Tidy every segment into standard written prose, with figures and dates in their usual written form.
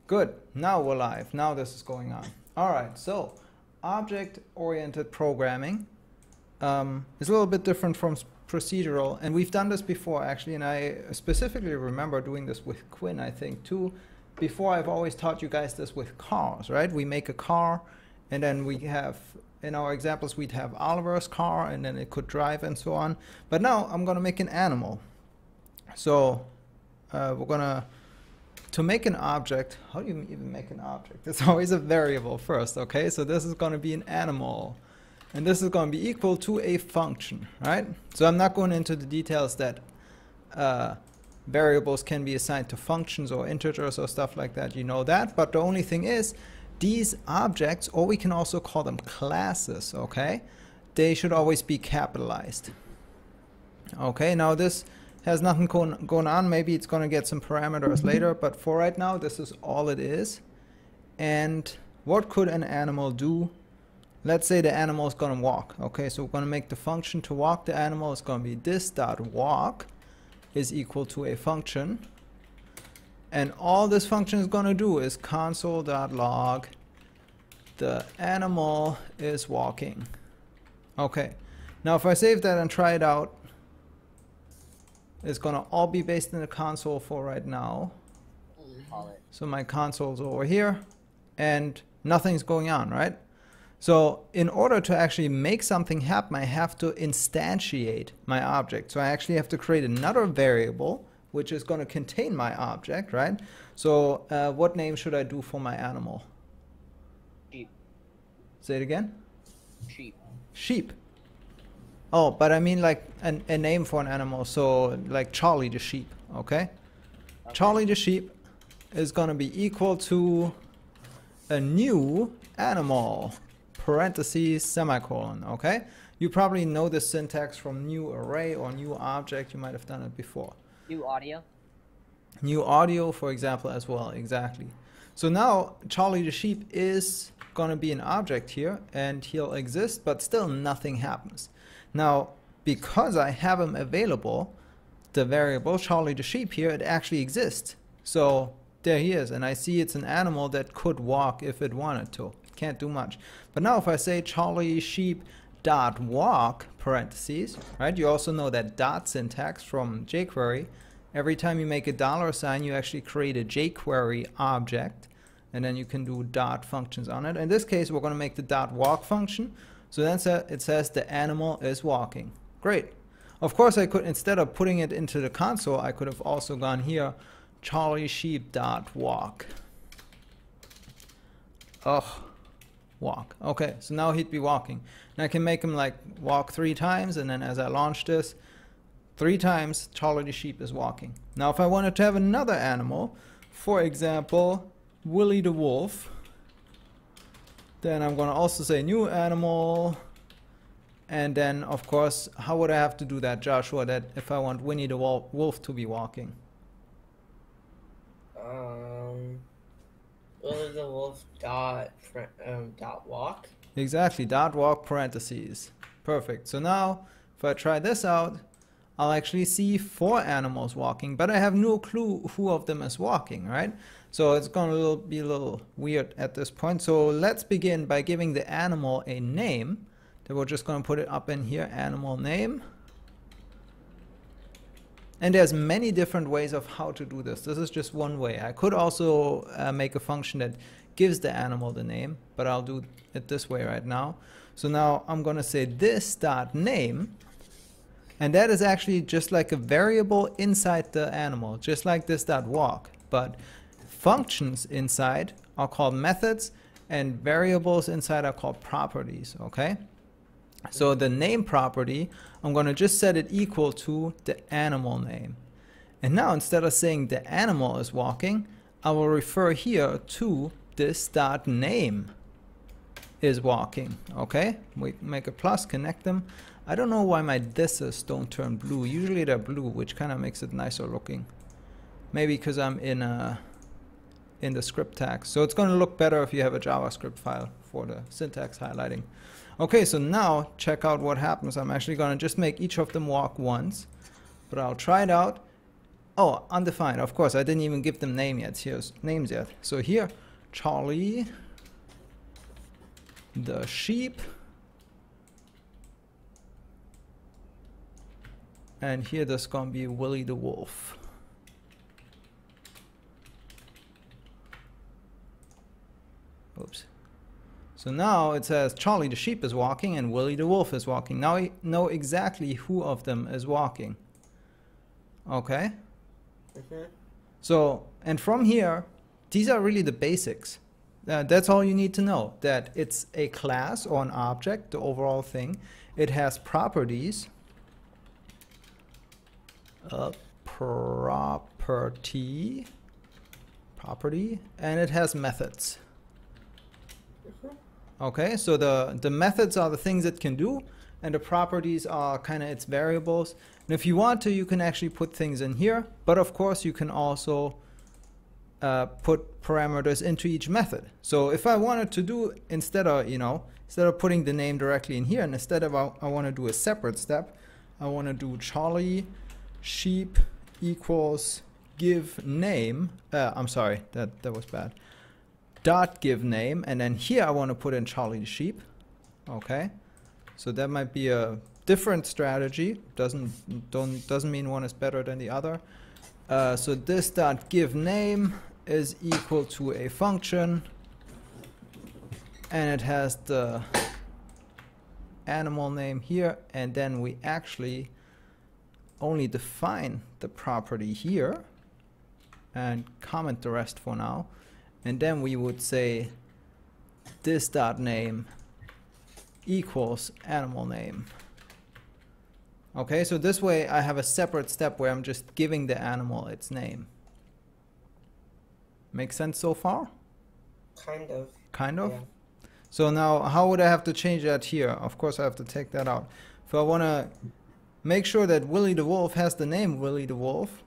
Good. Now we're live. Now this is going on. All right. So object-oriented programming is a little bit different from procedural, and we've done this before actually, and I specifically remember doing this with Quinn, I think, too. Before, I've always taught you guys this with cars, right? We make a car, and then we have, in our examples, we'd have Oliver's car, and then it could drive and so on. But now I'm going to make an animal. So we're going to make an object. How do you even make an object? It's always a variable first, okay? So this is going to be an animal. And this is going to be equal to a function, right? So I'm not going into the details that variables can be assigned to functions or integers or stuff like that. You know that. But the only thing is, these objects, or we can also call them classes, okay? They should always be capitalized. Okay, now this has nothing going on. Maybe it's going to get some parameters later, but for right now, this is all it is. And what could an animal do? Let's say the animal is going to walk. Okay, so we're going to make the function to walk the animal is going to be this.walk is equal to a function. And all this function is going to do is console.log the animal is walking. Okay, now if I save that and try it out, it's going to all be based in the console for right now. So my console's over here, and nothing's going on, right? So in order to actually make something happen, I have to instantiate my object. So I actually have to create another variable, which is going to contain my object, right? So what name should I do for my animal? Sheep. Say it again? Sheep. Sheep. Oh, but I mean like a name for an animal. So like Charlie the sheep, okay? Charlie the sheep is going to be equal to a new animal. Parentheses, semicolon, okay? You probably know the syntax from new array or new object. You might have done it before. New audio. New audio, for example, as well, exactly. So now Charlie the sheep is going to be an object here, and he'll exist, but still nothing happens. Now, because I have him available, the variable Charlie the sheep here, it actually exists. So there he is, and I see it's an animal that could walk if it wanted to. Can't do much. But now if I say Charlie sheep dot walk parentheses, right? You also know that dot syntax from jQuery. Every time you make a $sign, you actually create a jQuery object, and then you can do dot functions on it. In this case, we're going to make the dot walk function. So then it says the animal is walking. Great. Of course, I could, instead of putting it into the console, I could have also gone here, Charlie sheep dot walk. Oh. Walk. Okay, so now he'd be walking. And I can make him like walk 3 times, and then as I launch this, 3 times Charlie the sheep is walking. Now if I wanted to have another animal, for example, Willie the wolf, then I'm going to also say new animal, and then of course, how would I have to do that, Joshua, that if I want Winnie the wolf to be walking? Willie the wolf dot walk. Exactly, dot walk parentheses. Perfect. So now if I try this out, I'll actually see 4 animals walking, but I have no clue who of them is walking, right? So it's going to be a little weird at this point. So let's begin by giving the animal a name. Then we're just going to put it up in here, animal name. And there's many different ways of how to do this. This is just one way. I could also make a function that gives the animal the name, but I'll do it this way right now. So now I'm going to say this.name, and that is actually just like a variable inside the animal, just like this.walk. But functions inside are called methods, and variables inside are called properties, okay? So the name property, I'm going to just set it equal to the animal name. And now instead of saying the animal is walking, I will refer here to this.name is walking. Okay, we make a plus, connect them. I don't know why my thises don't turn blue. Usually they're blue, which kind of makes it nicer looking. Maybe because I'm in the script tag. So it's going to look better if you have a JavaScript file for the syntax highlighting. Okay, so now check out what happens. I'm actually going to just make each of them walk once, but I'll try it out. Oh, undefined. Of course, I didn't even give them names yet. So here, Charlie the sheep. And here there's going to be Willie the wolf. Oops. So now it says Charlie the sheep is walking and Willie the wolf is walking. Now I know exactly who of them is walking. Okay? So, and from here, these are really the basics. That's all you need to know. That it's a class or an object, the overall thing. It has properties. Property, and it has methods. Okay, so the methods are the things it can do, and the properties are kind of its variables. And if you want to, you can actually put things in here, but of course you can also put parameters into each method. So if I wanted to do, instead of putting the name directly in here, and instead of I want to do a separate step, I want to do Charlie sheep equals give name. I'm sorry, that was bad. Dot give name, and then here I want to put in Charlie the sheep. Okay, so that might be a different strategy. Doesn't mean one is better than the other. So this dot give name is equal to a function, and it has the animal name here, and then we actually only define the property here and comment the rest for now, and then we would say this dot name equals animal name. Okay, so this way I have a separate step where I'm just giving the animal its name. Make sense so far? Kind of. Kind of? Yeah. So now how would I have to change that here? Of course I have to take that out. If I want to make sure that Willie the wolf has the name Willie the wolf,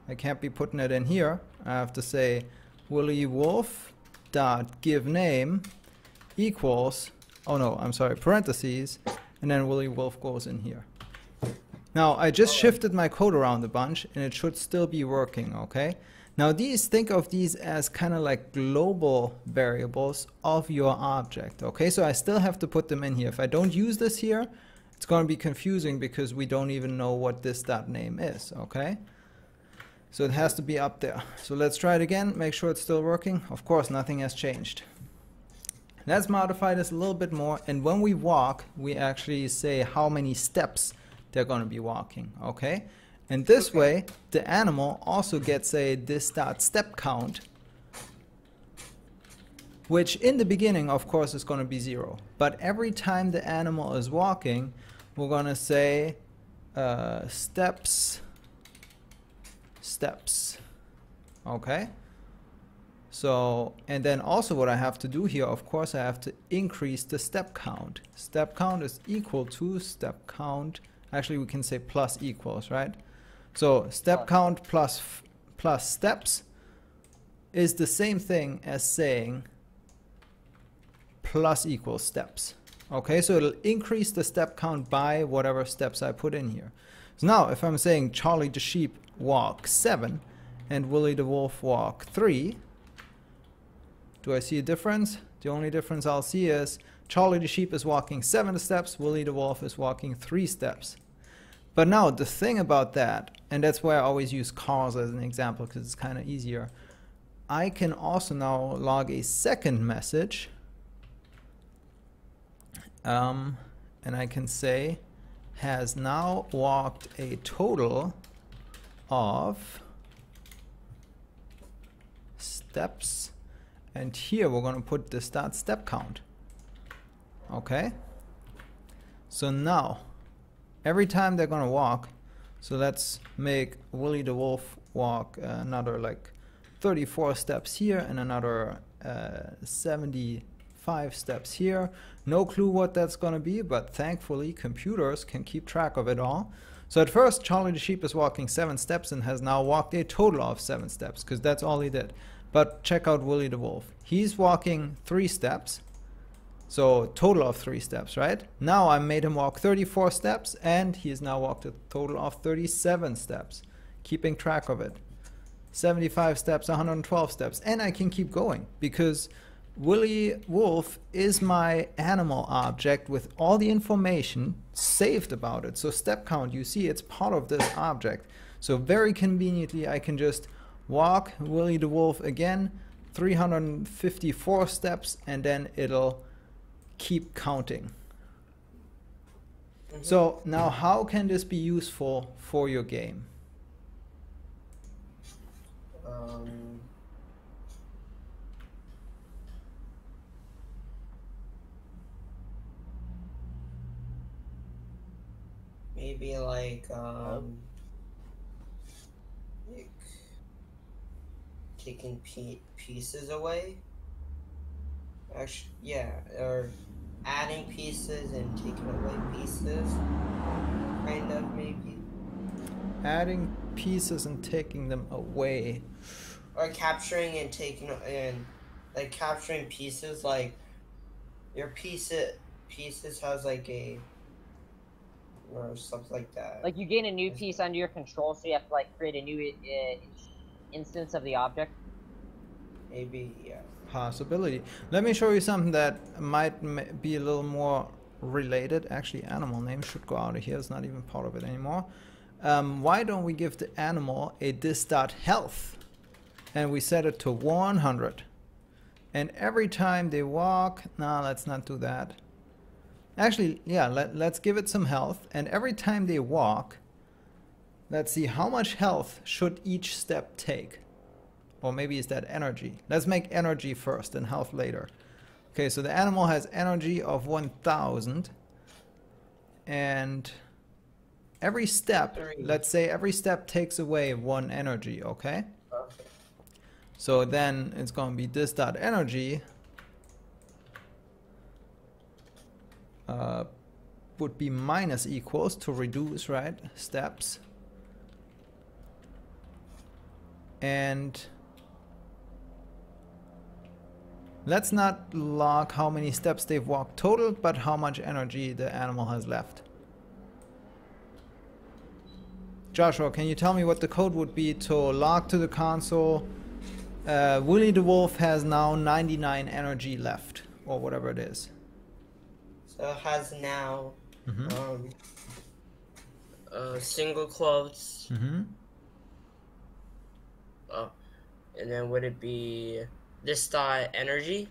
I can't be putting it in here. I have to say Willie wolf dot give name equals, oh no, I'm sorry, parentheses, and then Willie wolf goes in here. Now I just shifted my code around a bunch and it should still be working, okay? Now think of these as kind of like global variables of your object, okay? So I still have to put them in here. If I don't use this here, it's going to be confusing because we don't even know what this dot name is, okay? So it has to be up there. So let's try it again, make sure it's still working. Of course, nothing has changed. Let's modify this a little bit more, and when we walk, we actually say how many steps they're going to be walking, okay? And this way, the animal also gets a this dot step count, which in the beginning, of course, is going to be 0. But every time the animal is walking, we're going to say steps, okay? So, and then also what I have to do here, of course, I have to increase the step count. Step count is equal to step count. Actually, we can say plus equals, right? So step count plus steps is the same thing as saying plus equals steps. Okay, so it'll increase the step count by whatever steps I put in here. So now if I'm saying Charlie the sheep walk 7 and Willie the wolf walk 3, do I see a difference? The only difference I'll see is Charlie the sheep is walking 7 steps, Willie the wolf is walking 3 steps. But now the thing about that, and that's why I always use cars as an example because it's kind of easier, I can also now log a second message, and I can say has now walked a total of steps, and here we're going to put this dot step count. Okay, so now every time they're going to walk, so let's make Willie the wolf walk another like 34 steps here and another 75 steps here. No clue what that's going to be, but thankfully computers can keep track of it all. So at first Charlie the sheep is walking 7 steps and has now walked a total of 7 steps because that's all he did. But check out Willie the wolf. He's walking 3 steps. So total of 3 steps, right? Now I made him walk 34 steps and he has now walked a total of 37 steps. keeping track of it. 75 steps, 112 steps, and I can keep going because Willy Wolf is my animal object with all the information saved about it. So step count, you see it's part of this object. So very conveniently I can just walk Willy the Wolf again, 354 steps, and then it'll keep counting. So now how can this be useful for your game? Maybe like taking pieces away. Actually, yeah, or adding pieces and taking away pieces. Kind of, maybe. Adding pieces and taking them away. Or capturing and taking, and like capturing pieces, like your pieces has like a, or something like that. Like you gain a new piece under your control, so you have to like create a new instance of the object. Maybe, yeah. Possibility. Let me show you something that might be a little more related. Actually, animal name should go out of here. It's not even part of it anymore. Why don't we give the animal a this.health and we set it to 100, and every time they walk, no, let's not do that. Actually, yeah, let's give it some health, and every time they walk, let's see how much health should each step take. Or maybe is that energy? Let's make energy first and health later. Okay, so the animal has energy of 1000, and every step, let's say every step takes away 1 energy, okay? So then it's going to be this dot energy would be minus equals to reduce, right? Steps. And let's not log how many steps they've walked total, but how much energy the animal has left. Joshua, can you tell me what the code would be to log to the console? Willy the Wolf has now 99 energy left, or whatever it is. So it has now single quotes. Oh, and then would it be this dot energy?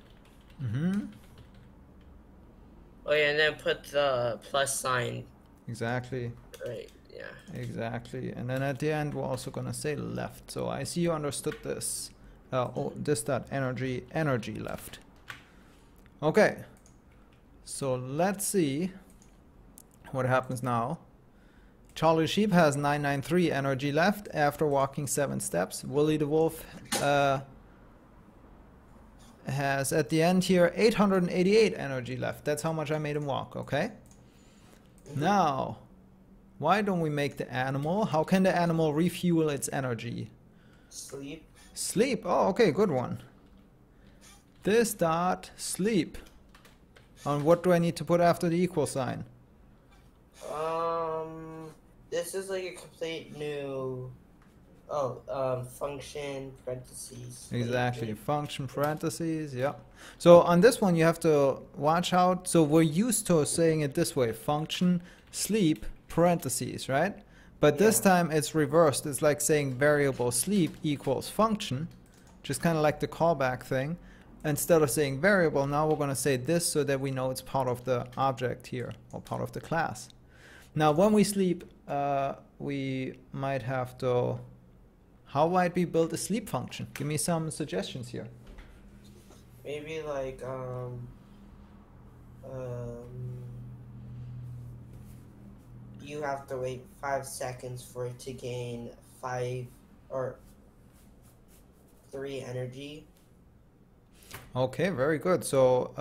Oh yeah, and then put the plus sign. Exactly. Right. Yeah. Exactly. And then at the end we're also gonna say left. So I see you understood this. Oh, this dot energy left. Okay. So let's see what happens now. Charlie Sheep has 993 energy left after walking 7 steps. Willy the Wolf has at the end here 888 energy left. That's how much I made him walk, okay? Now, why don't we make the animal? How can the animal refuel its energy? Sleep. Sleep. Oh, okay, good one. This dot sleep. And what do I need to put after the equal sign? This is like a complete new function parentheses. Exactly, function parentheses, yeah. So on this one you have to watch out. So we're used to saying it this way, function sleep parentheses, right? But this time it's reversed. It's like saying variable sleep equals function, just kind of like the callback thing. Instead of saying variable, now we're going to say this so that we know it's part of the object here, or part of the class. Now when we sleep, we might have to, how might we build a sleep function? Give me some suggestions here. Maybe like you have to wait 5 seconds for it to gain 5 or 3 energy. Okay, very good. So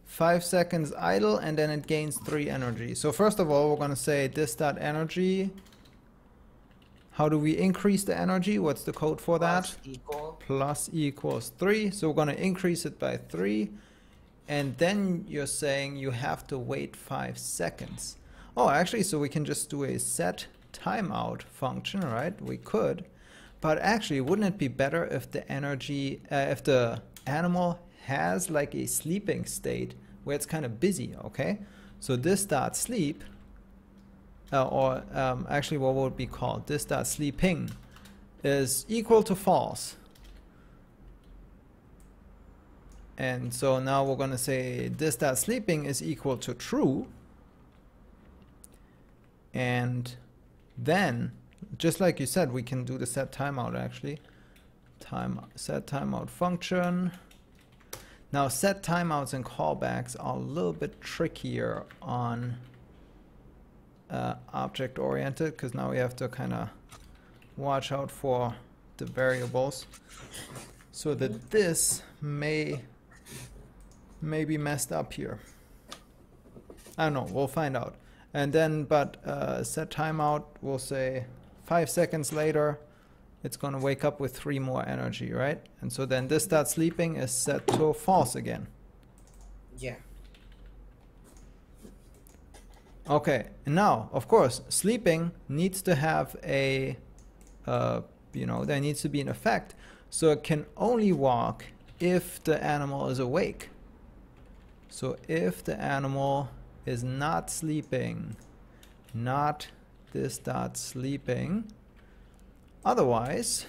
5 seconds idle, and then it gains 3 energy. So first of all, we're going to say this dot energy. How do we increase the energy? What's the code for that? Plus equals 3. So we're going to increase it by 3. And then you're saying you have to wait 5 seconds. Oh, actually, so we can just do a set timeout function, right? We could, but actually, wouldn't it be better if the energy, if the animal has like a sleeping state where it's kind of busy, okay? So this dot sleep, actually what would be called this dot sleeping is equal to false. And so now we're going to say this dot sleeping is equal to true. And then, just like you said, we can do the set timeout actually. Set timeout function. Now set timeouts and callbacks are a little bit trickier on object oriented, because now we have to kind of watch out for the variables so that this may be messed up here. I don't know, we'll find out. And then, but set timeout, we'll say 5 seconds later, it's going to wake up with 3 more energy, right? And so then this dot sleeping is set to false again. Yeah. Okay, and now, of course, sleeping needs to have a, you know, there needs to be an effect. So it can only walk if the animal is awake. So if the animal is not sleeping, not this dot sleeping, otherwise,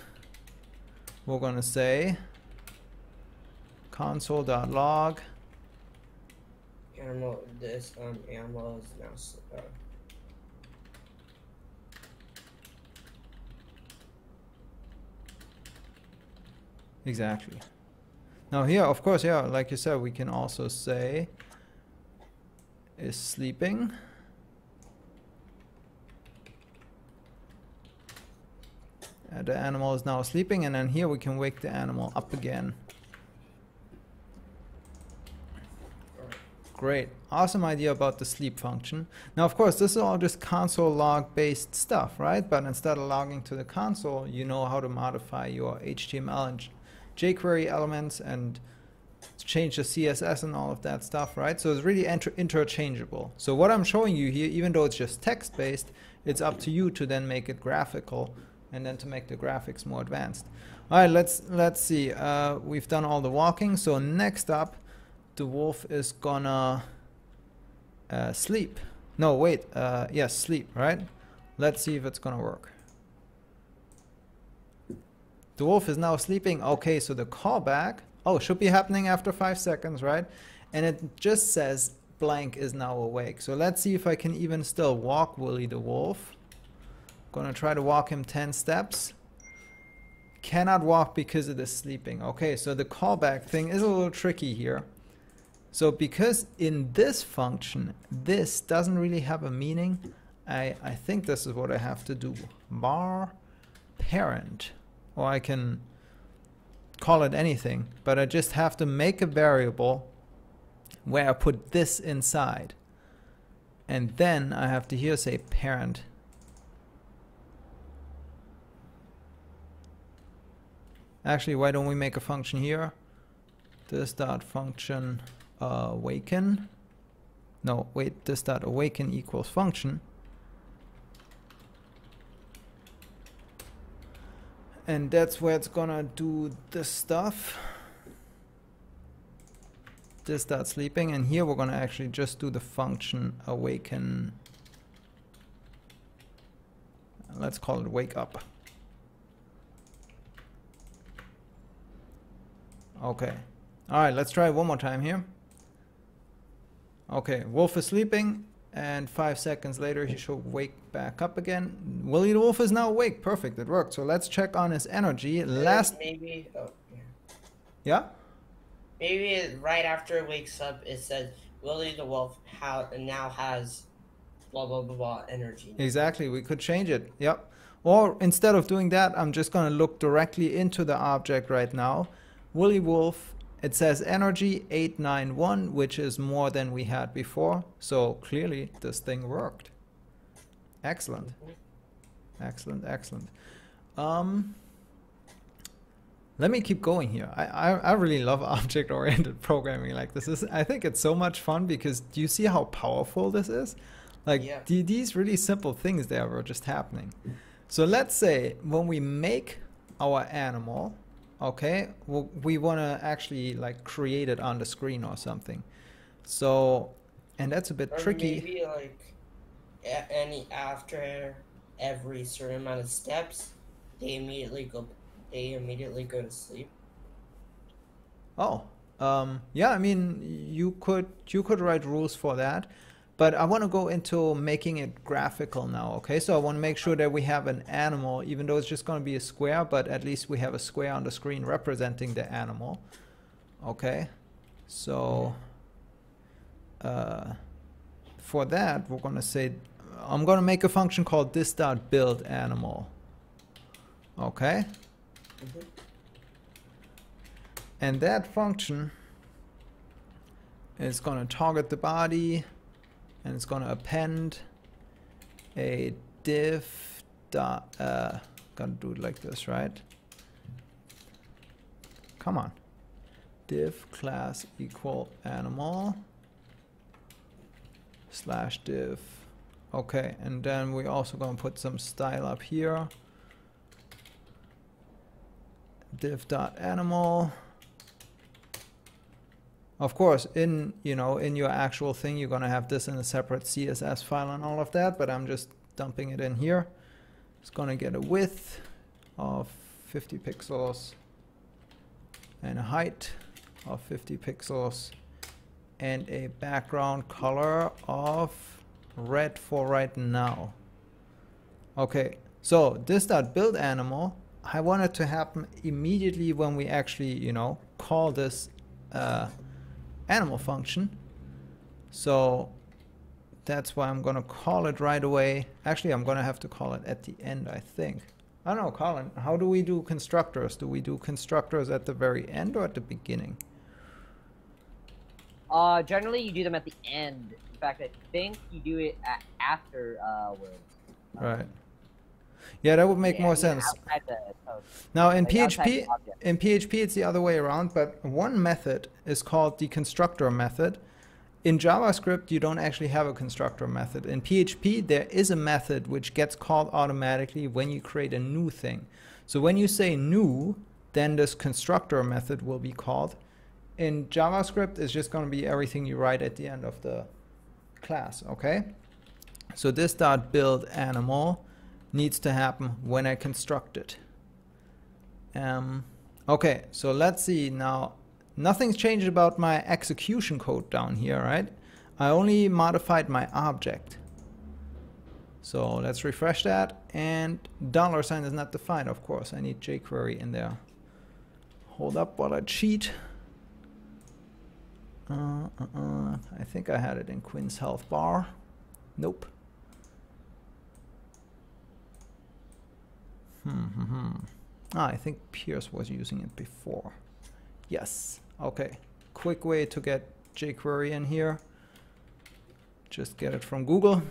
we're going to say console.log Animal. This animal is now. Exactly. Now here, of course, yeah, like you said, we can also say is sleeping. The animal is now sleeping, and then here we can wake the animal up again. Great. Awesome idea about the sleep function. Now, of course, this is all just console log based stuff, right? But instead of logging to the console, you know how to modify your HTML and jQuery elements and change the CSS and all of that stuff, right? So it's really interchangeable. So what I'm showing you here, even though it's just text based, it's up to you to then make it graphical and then to make the graphics more advanced. All right, let's see. We've done all the walking. So next up, the wolf is gonna sleep. No, wait. Yes, sleep, right? Let's see if it's gonna work. The wolf is now sleeping. Okay, so the callback, should be happening after 5 seconds, right? And it just says blank is now awake. So let's see if I can even still walk Willy the wolf. Gonna try to walk him 10 steps. Cannot walk because it is sleeping. Okay, so the callback thing is a little tricky here. So because in this function, this doesn't really have a meaning, I think this is what I have to do. Bar parent, or I can call it anything, but I just have to make a variable where I put this inside. And then I have to here say parent. Actually, why don't we make a function here? This dot function awaken. No, wait, this dot awaken equals function. And that's where it's gonna do this stuff. This dot sleeping, and here we're gonna actually just do the function awaken. Let's call it wake up. Okay. All right, let's try it one more time here. Okay, wolf is sleeping, and 5 seconds later he should wake back up again. Willy the wolf is now awake. Perfect, it worked. So let's check on his energy. Maybe. Oh, yeah. Yeah? Maybe right after it wakes up, it says Willy the wolf now has blah blah blah blah energy. Exactly, we could change it. Yep. Or instead of doing that, I'm just going to look directly into the object right now. Willy wolf, it says energy 891, which is more than we had before. So clearly this thing worked. Excellent. Excellent, excellent. Let me keep going here. I really love object-oriented programming like this. I think it's so much fun because do you see how powerful this is? Like Yeah. these really simple things there were just happening. So let's say when we make our animal, okay, we want to actually like create it on the screen or something. So, and that's a bit Or tricky. maybe like after every certain amount of steps, they immediately go to sleep. Oh, yeah, I mean, you could write rules for that, but I want to go into making it graphical now, okay? So I want to make sure that we have an animal, even though it's just going to be a square, but at least we have a square on the screen representing the animal, okay? So for that, we're going to say, I'm going to make a function called this.buildAnimal, okay? Mm-hmm. And that function is going to target the body, and it's going to append a div dot, gonna do it like this, right? Come on. Div class equal animal slash div. Okay, and then we also going to put some style up here. Div dot animal. Of course, in your actual thing, you're going to have this in a separate CSS file and all of that, but I'm just dumping it in here. It's going to get a width of 50 pixels and a height of 50 pixels and a background color of red for right now. Okay, so this.buildAnimal, I want it to happen immediately when we actually, call this animal function. So that's why I'm gonna call it right away. Actually, I'm gonna have to call it at the end, I think. I don't know, Colin, how do we do constructors? Do we do constructors at the very end or at the beginning? Generally you do them at the end. In fact, I think you do it after words. Right. Yeah, that would make more sense. Outside the code. Now in Like outside the PHP, object. it's the other way around, but one method is called the constructor method. In JavaScript, you don't actually have a constructor method. In PHP, there is a method which gets called automatically when you create a new thing. So when you say new, then this constructor method will be called. In JavaScript, it's just going to be everything you write at the end of the class, okay? So this.buildAnimal needs to happen when I construct it. Okay, so let's see now. Nothing's changed about my execution code down here, right? I only modified my object. So let's refresh that, and $sign is not defined, of course. I need jQuery in there. Hold up while I cheat. I think I had it in Quinn's health bar. Nope. I think Pierce was using it before. Yes. Okay. Quick way to get jQuery in here. Just get it from Google.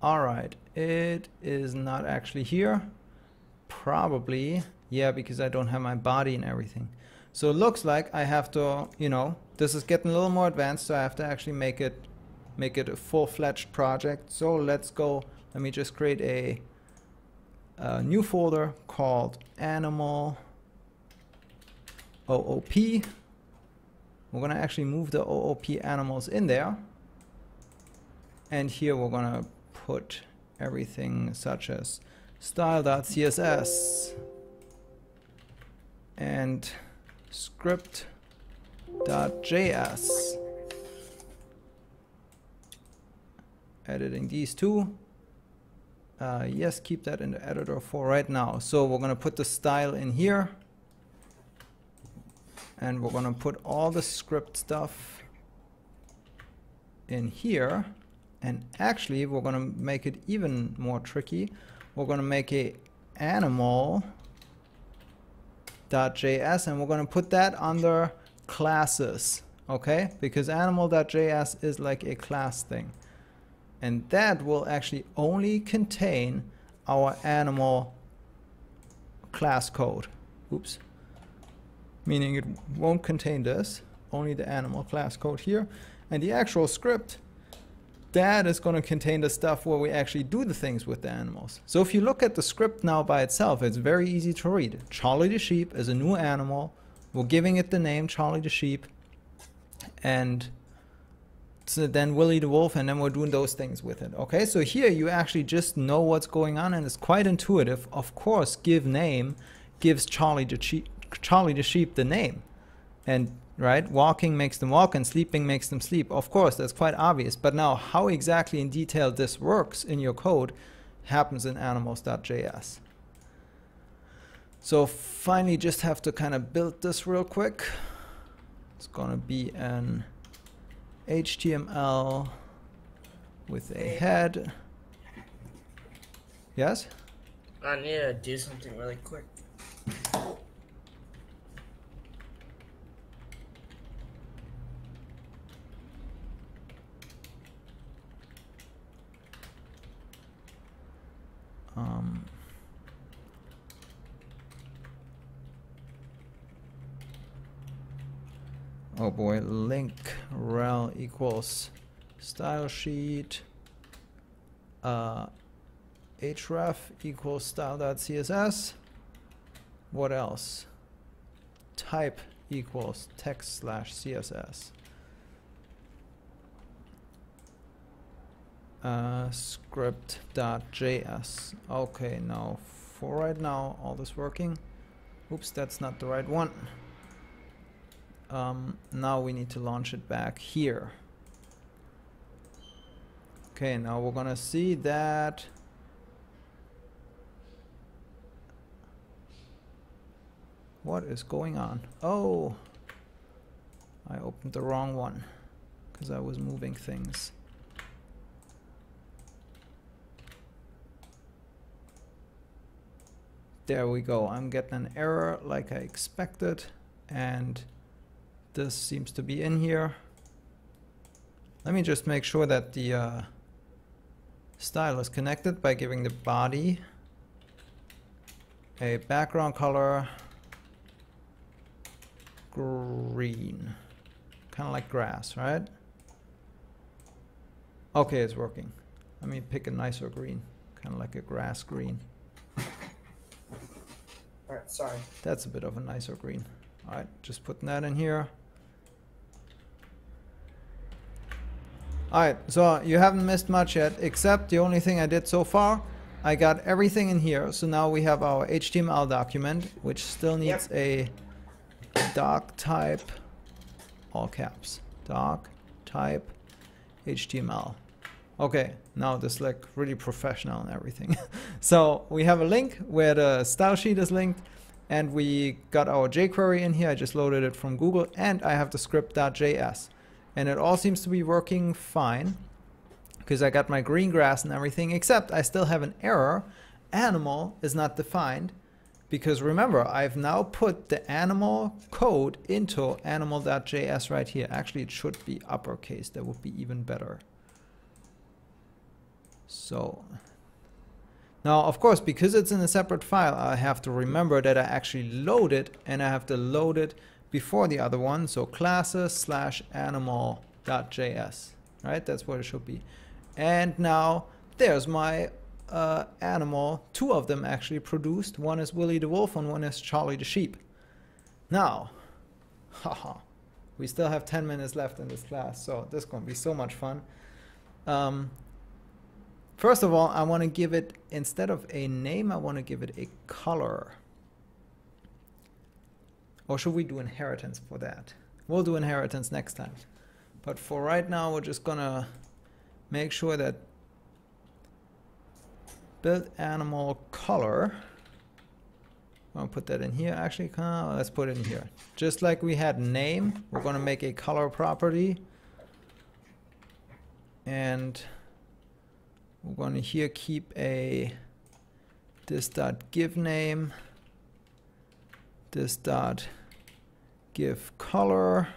Alright. It is not actually here. Probably. Yeah, because I don't have my body and everything. So it looks like I have to, this is getting a little more advanced, so I have to actually make it a full-fledged project. So let's go. Let me just create a new folder called animal OOP. We're going to actually move the OOP animals in there. And here we're going to put everything such as style.css and script.js. Editing these two. Yes, keep that in the editor for right now. So we're going to put the style in here. And we're going to put all the script stuff in here. And actually, we're going to make it even more tricky. We're going to make a animal.js, and we're going to put that under classes. Okay? Because animal.js is like a class thing. And that will actually only contain our animal class code. Oops. Meaning it won't contain this. only the animal class code here. And the actual script, that is going to contain the stuff where we actually do the things with the animals. So if you look at the script now by itself, it's very easy to read. Charlie the sheep is a new animal. We're giving it the name Charlie the sheep. And so then Willie the wolf, and then we're doing those things with it. Okay, so here you actually just know what's going on, and it's quite intuitive. Of course, give name gives Charlie the sheep the name. And right, walking makes them walk and sleeping makes them sleep. Of course, that's quite obvious. But now how exactly in detail this works in your code happens in animals.js. So finally just have to kind of build this real quick. It's gonna be an HTML with a head. Yes? I need to do something really quick. Oh boy, link rel equals style sheet, href equals style.css. What else? Type equals text/css. Script.js. Okay, now for right now, all this working. Oops, that's not the right one. Now we need to launch it back here. Okay, now we're gonna see that what is going on? Oh, I opened the wrong one because I was moving things. There we go. I'm getting an error like I expected, and this seems to be in here. Let me just make sure that the style is connected by giving the body a background color green, kind of like grass, right? Okay, it's working. Let me pick a nicer green, kind of like a grass green. Alright, sorry. That's a bit of a nicer green. Alright, just putting that in here. Alright, so you haven't missed much yet, except the only thing I did so far, I got everything in here. So now we have our HTML document, which still needs a doc type, all caps, doc type HTML. Okay, now this is like really professional and everything. So we have a link where the style sheet is linked, and we got our jQuery in here. I just loaded it from Google, and I have the script.js. And it all seems to be working fine because I got my green grass and everything, except I still have an error. Animal is not defined because remember, I've now put the animal code into animal.js right here. Actually, it should be uppercase. That would be even better. So now, of course, because it's in a separate file, I have to remember that I actually load it, and I have to load it before the other one. So classes/animal.js, right? That's what it should be. And now there's my animal. Two of them actually produced. One is Willie the wolf and one is Charlie the sheep. Now, haha, we still have 10 minutes left in this class, so this is going to be so much fun. First of all, I want to give it, instead of a name, I want to give it a color. Or should we do inheritance for that? We'll do inheritance next time. But for right now, we're just gonna make sure that build animal color. I'll put that in here. Actually, let's put it in here. Just like we had name, we're gonna make a color property. And we're gonna here keep a this.giveName, this.give color,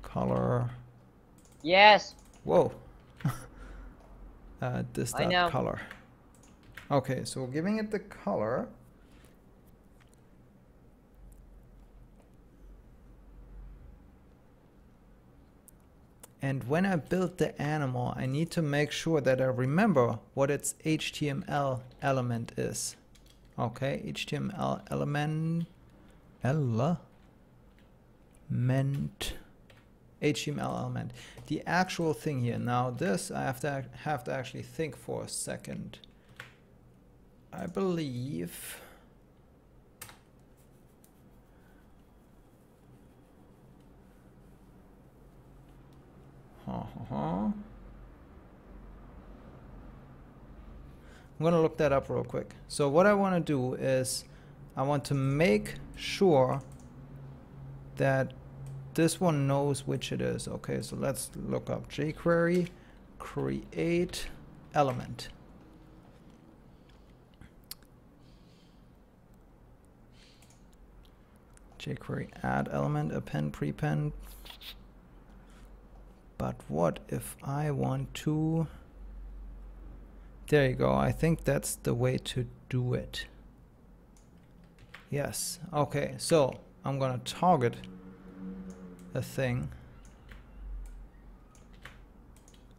color. Yes. Whoa. This.color. Okay, so we're giving it the color. And when I build the animal, I need to make sure that I remember what its HTML element is. Okay, HTML element, HTML element. The actual thing here. Now this I have to actually think for a second. I believe I'm gonna look that up real quick. So what I want to do is I want to make sure that this one knows which it is. Okay, so let's look up jQuery create element. jQuery add element, append, prepend. But what if I want to... There you go. I think that's the way to do it. Yes. Okay, so I'm gonna target a thing.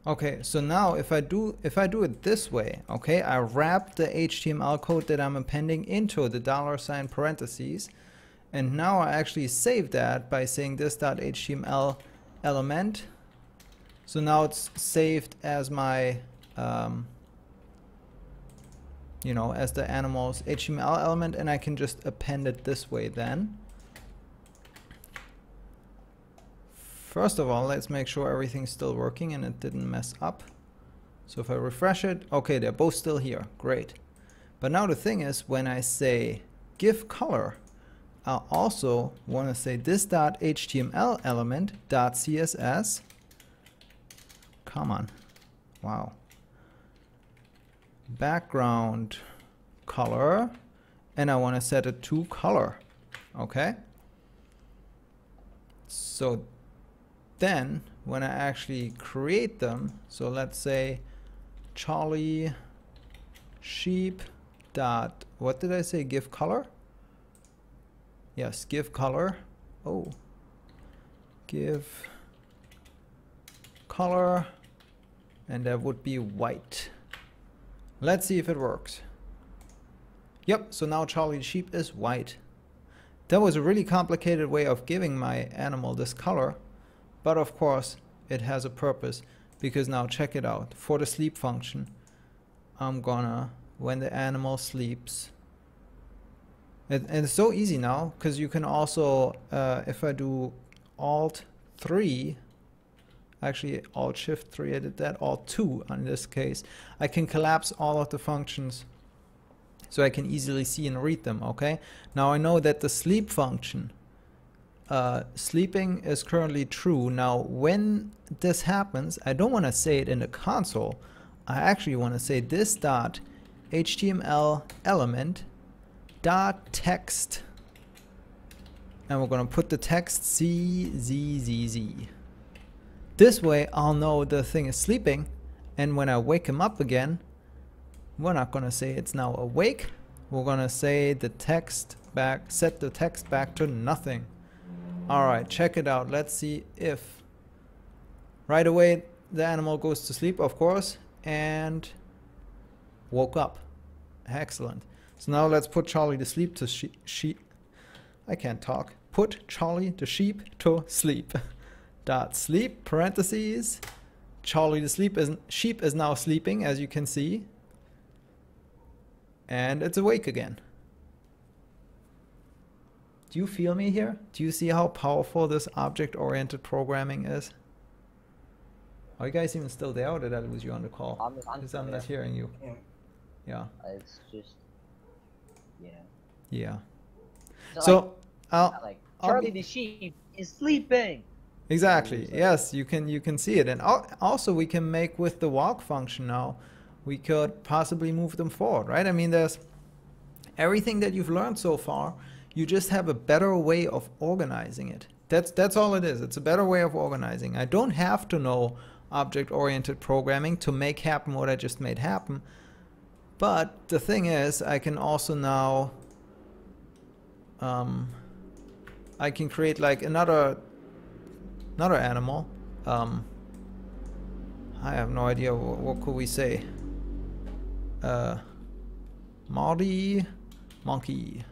Okay, so now if I do it this way, okay, I wrap the HTML code that I'm appending into the $ parentheses, and now I actually save that by saying this.html element. So now it's saved as my you know, as the animal's HTML element, and I can just append it this way then. First of all, let's make sure everything's still working and it didn't mess up. So if I refresh it, okay, they're both still here, great. But now the thing is, when I say give color, I also want to say this.html element.css. Come on, wow. Background color, and I want to set it to color. Okay, so then when I actually create them, so let's say Charlie sheep dot, what did I say, give color? Yes, give color. Oh, give color, and that would be white. Let's see if it works. Yep, so now Charlie the sheep is white. That was a really complicated way of giving my animal this color, but of course it has a purpose, because now check it out. For the sleep function, I'm gonna, when the animal sleeps, and it's so easy now, because you can also, if I do Alt 3, actually Alt Shift 3, I did that, Alt 2 in this case, I can collapse all of the functions so I can easily see and read them. Okay, now I know that the sleep function, sleeping is currently true. Now when this happens, I don't want to say it in the console, I actually want to say this dot HTML element dot text, and we're going to put the text CZZZ. This way I'll know the thing is sleeping, and when I wake him up again, we're not going to say it's now awake, we're going to say the text back, set the text back to nothing. Alright, check it out. Let's see if right away the animal goes to sleep, of course, and woke up. Excellent. So now let's put Charlie to sleep to sheep. I can't talk. Put Charlie the sheep to sleep. Dot sleep parentheses. Charlie the sheep is now sleeping, as you can see, and it's awake again. Do you feel me here? Do you see how powerful this object-oriented programming is? Are you guys even still there, or did I lose you on the call? Because I'm not hearing you. Yeah. It's just, yeah. Yeah. So I'll Charlie the sheep is sleeping. Exactly. Yes, you can see it, and also we can make with the walk function now. We could possibly move them forward, right? I mean, there's everything that you've learned so far. You just have a better way of organizing it. That's all it is. It's a better way of organizing. I don't have to know object-oriented programming to make happen what I just made happen. But the thing is, I can also now I can create like another animal. I have no idea. What could we say? Marty, monkey.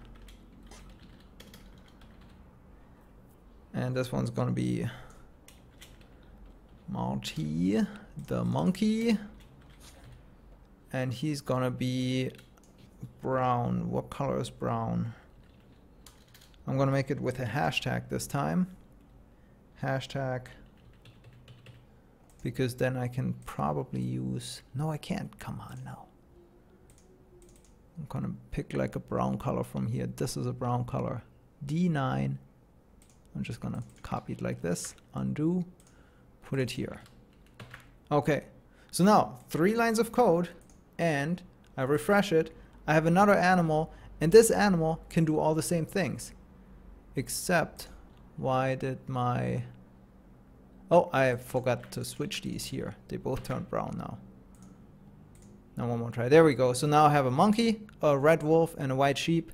And this one's gonna be Marty, the monkey. And he's gonna be brown. What color is brown? I'm gonna make it with a hashtag this time. Hashtag. Because then I can probably use... No, I can't. Come on now. I'm gonna pick like a brown color from here. This is a brown color. D9. I'm just gonna copy it like this. Undo. Put it here. Okay. So now, 3 lines of code. And I refresh it. I have another animal. And this animal can do all the same things. Except, why did my... Oh, I forgot to switch these here. They both turned brown now. Now one more try. There we go. So now I have a monkey, a red wolf, and a white sheep.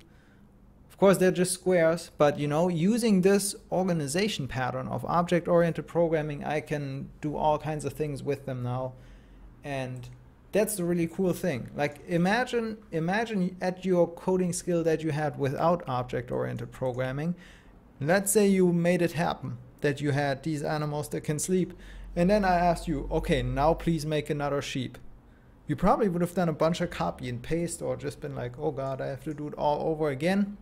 Of course, they're just squares, but you know, using this organization pattern of object-oriented programming, I can do all kinds of things with them now. And that's the really cool thing. Like imagine at your coding skill that you had without object-oriented programming. Let's say you made it happen, that you had these animals that can sleep, and then I asked you, okay, now please make another sheep. You probably would have done a bunch of copy and paste or just been like, oh god, I have to do it all over again.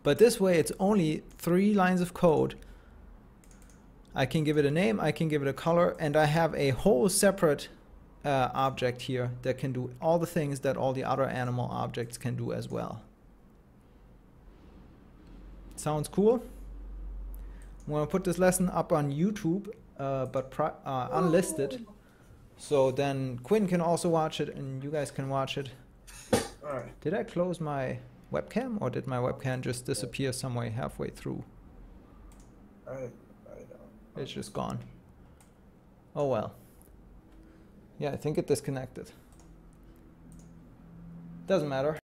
But this way it's only 3 lines of code. I can give it a name, I can give it a color, and I have a whole separate object here that can do all the things that all the other animal objects can do as well. Sounds cool? I'm going to put this lesson up on YouTube, but unlisted. So then Quinn can also watch it and you guys can watch it. Alright. Did I close my webcam or did my webcam just disappear somewhere halfway through? I don't. It's just gone. Oh well. Yeah, I think it disconnected. Doesn't matter.